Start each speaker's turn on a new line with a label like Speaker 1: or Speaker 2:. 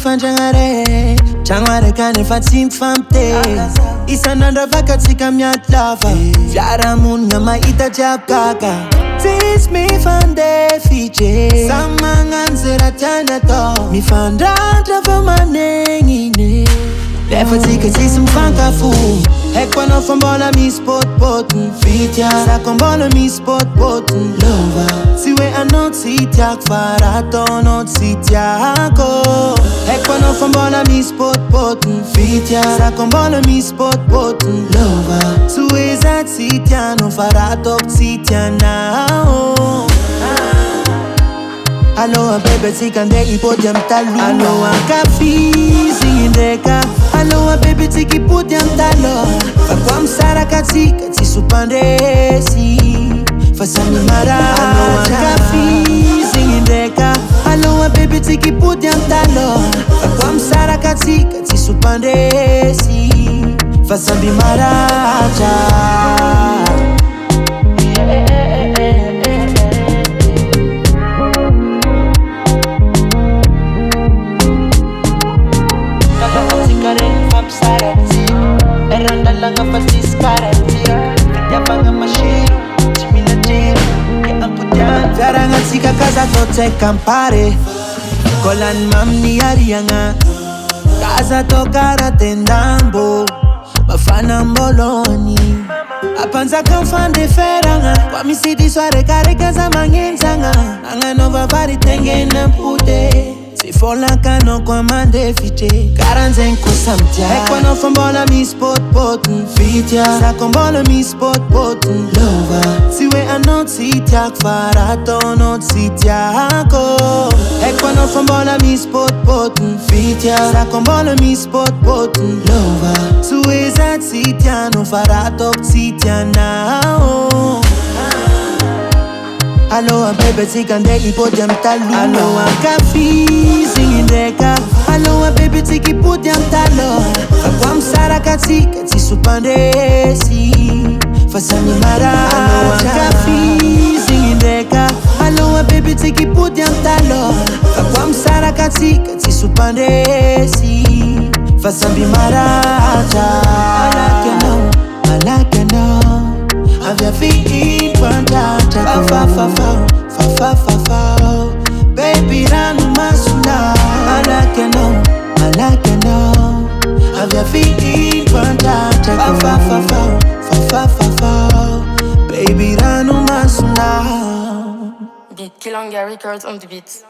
Speaker 1: fanjangare Changware kane fatsim famte Isanandra vakatsika miatlava Fiara mun nga maita jiaby kaka Tis mifandefice Samanganzera tiana to Mifandrantra fa manegnine Lefa tsika tsisy mifankafu Haiko anao fa mbola misy potipotiny Fitya Sako mbola misy potipotiny Lova Tsy hoe anao tsy tiako fa raha ataonao tsy tiako Haiko anao fa mbola misy potipotiny Fitya Sako mbola misy potipotiny Lova Tsy hoe za tsy tianao fa raha ataoko tsy tianao Aloha bebe tsika nde ipody am talo Aloha kafizy indreka Aloha bebe tsika ipody am talo Fa kwa msaraka tsika tsisy upandresy Fa samy maraja Aloha kafizy indreka Aloha bebe tsika ipody am talo Fa kwa msaraka tsika tsisy upandresy Fa samy maraja Fiarangatsika kaza tote kampare Kolan mamni arianga Kaza to karate ndambo Mafana mboloni Apanzaka mfande feranga Kwa misidi sware kare kaza mangenzanga Anga nova vari tenge na mpute Sifola kano kwa mande fiche Karanzen kusamtia Hekwa no fambola mi spot potun Fitya Sako mbola mi spot potun Lova Siwe anot sitiak Farato not sitiako Hekwa no fambola mi spot potun Fitya Sako mbola mi spot potun Lova Siwe zat sitiano Farato sitianao Aloha bebe tsika nde ipody am talo Aloha kafizy indreka Aloha bebe tsika ipody am talo Fa kwa msaraka tsika tsisy upandresy Fa samy maraja Aloha kafizy indreka Aloha bebe tsika ipody am talo Fa kwa msaraka tsika tsisy upandresy Fa samy maraja I like you now Avya fi pantata fa fa fa fa fa fa fa Baby ranu masuna I like you now Avya fi pantata fa fa fa fa fa fa fa Baby ranu masuna
Speaker 2: Beat Kilanga Records on the beat.